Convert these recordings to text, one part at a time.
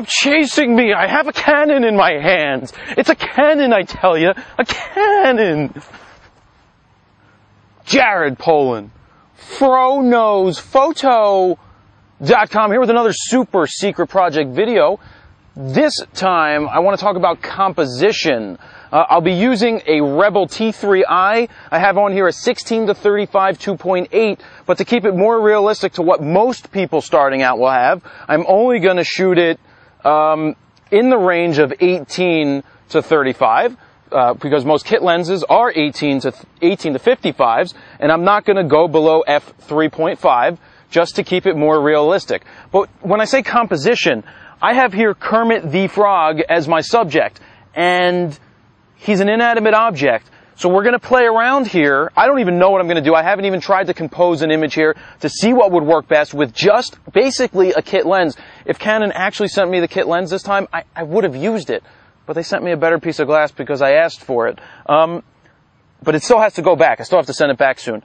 Stop chasing me! I have a Canon in my hands! It's a Canon, I tell you! A Canon! Jared Poland, FroKnowsPhoto.com, here with another super secret project video. This time, I want to talk about composition. I'll be using a Rebel T3i. I have on here a 16-35 2.8, but to keep it more realistic to what most people starting out will have, I'm only going to shoot it in the range of 18 to 35, because most kit lenses are 18 to 55s, and I'm not going to go below f3.5 just to keep it more realistic. But when I say composition, I have here Kermit the Frog as my subject, and he's an inanimate object. So we're going to play around here. I don't even know what I'm going to do. I haven't even tried to compose an image here to see what would work best with just basically a kit lens. If Canon actually sent me the kit lens this time, I would have used it. But they sent me a better piece of glass because I asked for it. But it still has to go back. I still have to send it back soon.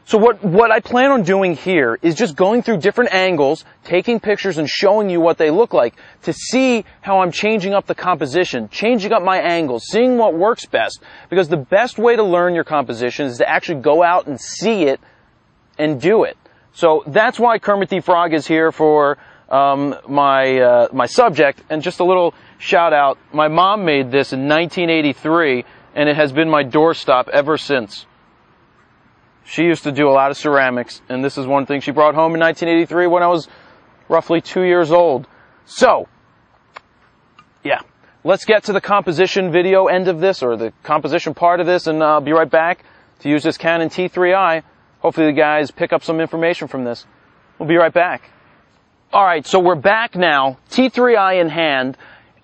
So what I plan on doing here is just going through different angles, taking pictures and showing you what they look like to see how I'm changing up the composition, changing up my angles, seeing what works best. Because the best way to learn your composition is to actually go out and see it and do it. So that's why Kermit the Frog is here for my subject. And just a little shout out, my mom made this in 1983 and it has been my doorstop ever since. She used to do a lot of ceramics, and this is one thing she brought home in 1983 when I was roughly 2 years old. So, yeah, let's get to the composition video end of this, or the composition part of this, and I'll be right back to use this Canon T3i. Hopefully the guys pick up some information from this. We'll be right back. Alright, so we're back now, T3i in hand,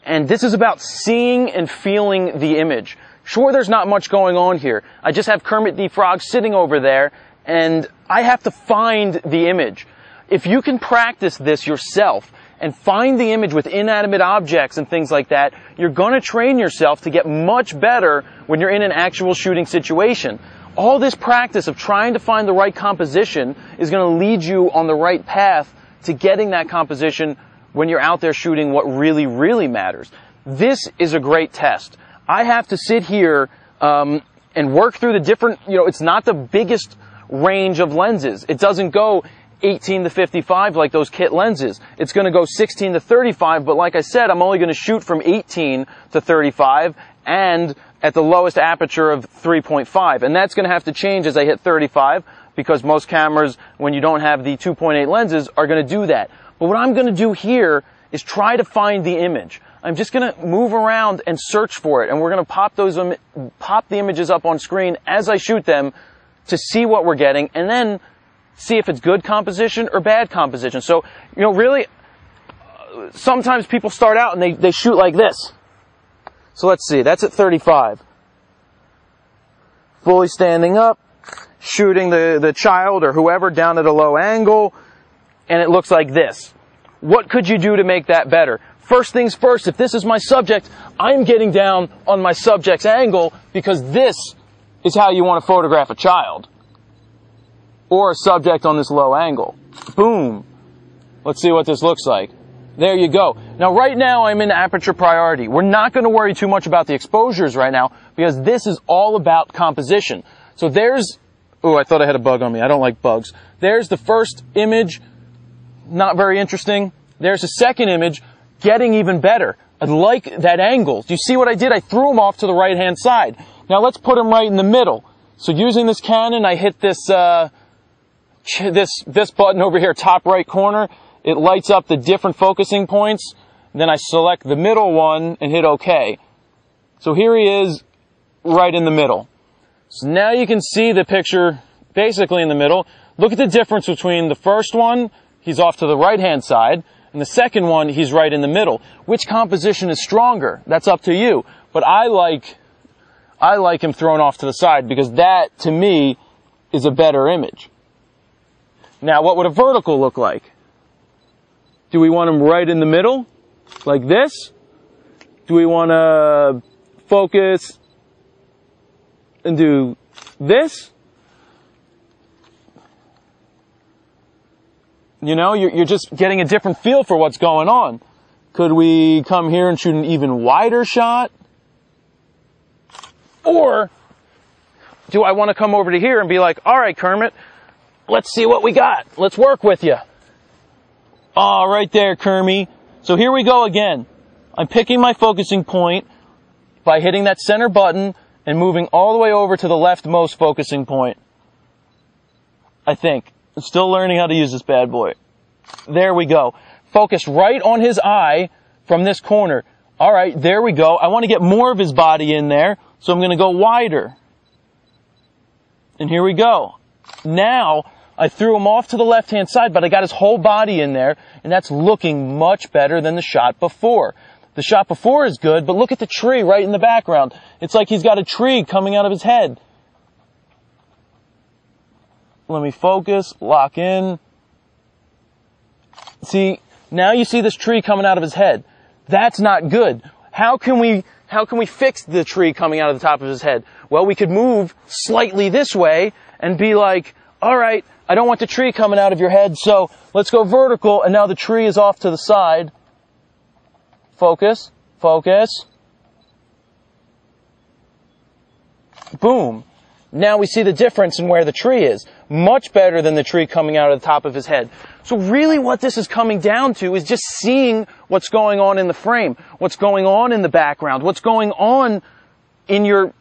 and this is about seeing and feeling the image. Sure, there's not much going on here. I just have Kermit the Frog sitting over there, and I have to find the image. If you can practice this yourself and find the image with inanimate objects and things like that, you're going to train yourself to get much better when you're in an actual shooting situation. All this practice of trying to find the right composition is going to lead you on the right path to getting that composition when you're out there shooting what really, really matters. This is a great test. I have to sit here and work through the different, it's not the biggest range of lenses. It doesn't go 18 to 55 like those kit lenses. It's going to go 16 to 35, but like I said, I'm only going to shoot from 18 to 35 and at the lowest aperture of 3.5. And that's going to have to change as I hit 35 because most cameras, when you don't have the 2.8 lenses, are going to do that. But what I'm going to do here is try to find the image. I'm just going to move around and search for it, and we're going to pop the images up on screen as I shoot them to see what we're getting, and then see if it's good composition or bad composition. So, really, sometimes people start out and they shoot like this. So let's see, that's at 35. Fully standing up, shooting the child or whoever down at a low angle, and it looks like this. What could you do to make that better? First things first, if this is my subject, I'm getting down on my subject's angle because this is how you want to photograph a child. Or a subject on this low angle. Boom. Let's see what this looks like. There you go. Now right now I'm in aperture priority. We're not going to worry too much about the exposures right now because this is all about composition. So there's, oh, I thought I had a bug on me. I don't like bugs. There's the first image, not very interesting. There's the second image, getting even better. I like that angle. Do you see what I did? I threw them off to the right-hand side. Now let's put them right in the middle. So using this Canon, I hit this this button over here, top right corner. It lights up the different focusing points. Then I select the middle one and hit OK. So here he is, right in the middle. So now you can see the picture basically in the middle. Look at the difference between the first one, he's off to the right-hand side, and the second one, he's right in the middle. Which composition is stronger? That's up to you. But I like him thrown off to the side because that, to me, is a better image. Now, what would a vertical look like? Do we want him right in the middle, like this? Do we want to focus and do this? You're just getting a different feel for what's going on. Could we come here and shoot an even wider shot? Or do I want to come over to here and be like, all right, Kermit, let's see what we got. Let's work with you. Oh, right there, Kermie. So here we go again. I'm picking my focusing point by hitting that center button and moving all the way over to the leftmost focusing point. I think. I'm still learning how to use this bad boy. There we go. Focus right on his eye from this corner. All right, there we go. I want to get more of his body in there, so I'm going to go wider. And here we go. Now, I threw him off to the left-hand side, but I got his whole body in there, and that's looking much better than the shot before. The shot before is good, but look at the tree right in the background. It's like he's got a tree coming out of his head. Let me focus, lock in. See, now you see this tree coming out of his head. That's not good. How can we fix the tree coming out of the top of his head? Well, we could move slightly this way and be like, all right, I don't want the tree coming out of your head, so let's go vertical, and now the tree is off to the side. Focus, focus. Boom. Now we see the difference in where the tree is. Much better than the tree coming out of the top of his head. So really what this is coming down to is just seeing what's going on in the frame, what's going on in the background, what's going on in your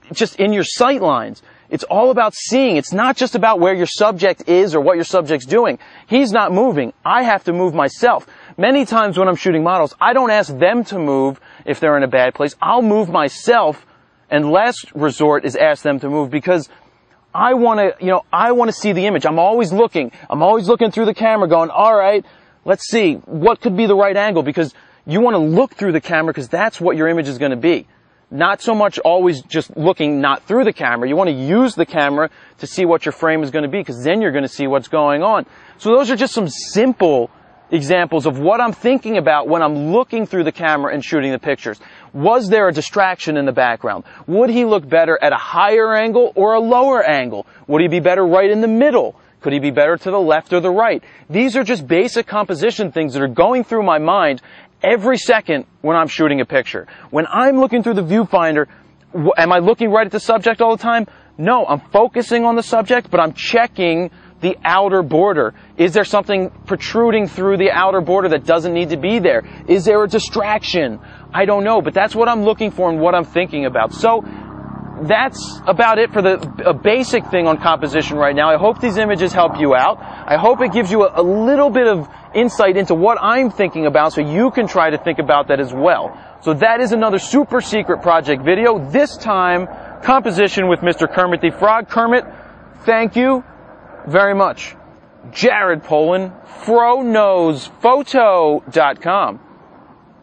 sight lines. It's all about seeing. It's not just about where your subject is or what your subject's doing. He's not moving. I have to move myself. Many times when I'm shooting models, I don't ask them to move if they're in a bad place. I'll move myself, and last resort is ask them to move, because I want to see the image. I'm always looking through the camera going, all right, let's see, what could be the right angle? Because you want to look through the camera because that's what your image is going to be. Not so much always just looking not through the camera. You want to use the camera to see what your frame is going to be, because then you're going to see what's going on. So those are just some simple examples of what I'm thinking about when I'm looking through the camera and shooting the pictures. Was there a distraction in the background? Would he look better at a higher angle or a lower angle? Would he be better right in the middle? Could he be better to the left or the right? These are just basic composition things that are going through my mind every second when I'm shooting a picture. When I'm looking through the viewfinder, am I looking right at the subject all the time? No, I'm focusing on the subject, but I'm checking the outer border. Is there something protruding through the outer border that doesn't need to be there? Is there a distraction? I don't know, but that's what I'm looking for and what I'm thinking about. So that's about it for a basic thing on composition right now. I hope these images help you out. I hope it gives you a little bit of insight into what I'm thinking about, so you can try to think about that as well. So that is another super secret project video, this time composition with Mr. Kermit the Frog. Kermit, thank you very much. Jared Polin, FroKnowsPhoto.com.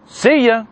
See ya!